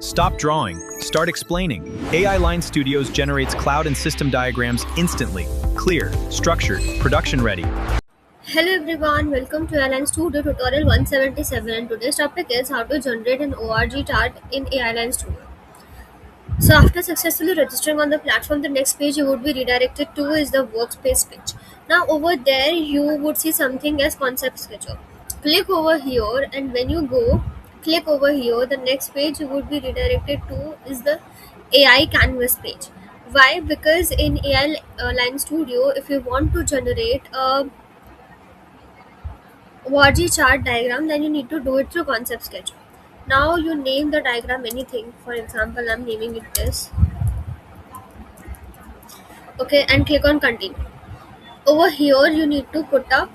Stop drawing, start explaining. AI Line Studios generates cloud and system diagrams instantly. Clear, structured, production ready. Hello everyone, welcome to Airline Studio tutorial 177, and today's topic is how to generate an ORG chart in Airline Studio. So after successfully registering on the platform, the next page you would be redirected to is the workspace page. Now over there you would see something as concept sketcher. Click over here, and when you go click over here, the next page you would be redirected to is the AI canvas page. Why? Because in AI Line Studio, if you want to generate a Warji chart diagram, then you need to do it through concept sketch. Now you name the diagram anything. For example, I'm naming it this. Okay, and click on continue. Over here, you need to put up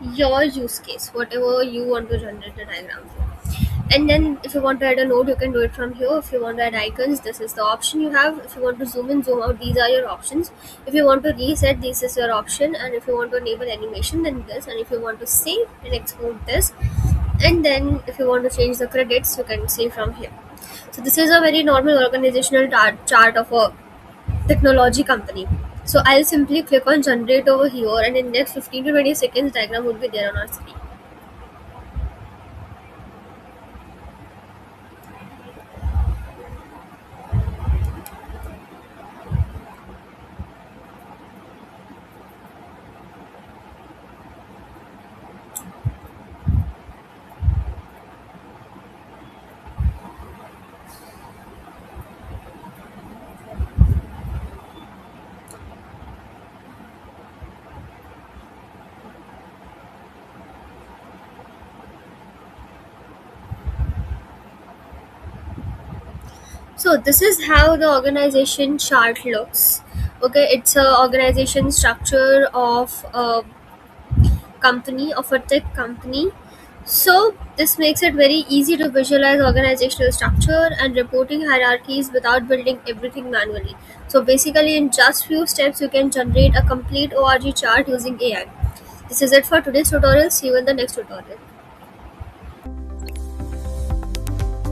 your use case, whatever you want to generate the diagram for. And then if you want to add a node, you can do it from here. If you want to add icons, this is the option you have. If you want to zoom in, zoom out, these are your options. If you want to reset, this is your option. And if you want to enable animation, then this. And if you want to save and export this, and then if you want to change the credits, you can see from here. So this is a very normal organizational chart of a technology company. So I'll simply click on generate over here, and in next 15 to 20 seconds diagram would be there on our screen. So this is how the organization chart looks. Okay, it's a organization structure of a company, of a tech company. So this makes it very easy to visualize organizational structure and reporting hierarchies without building everything manually. So basically in just few steps you can generate a complete ORG chart using AI. This is it for today's tutorial. See you in the next tutorial.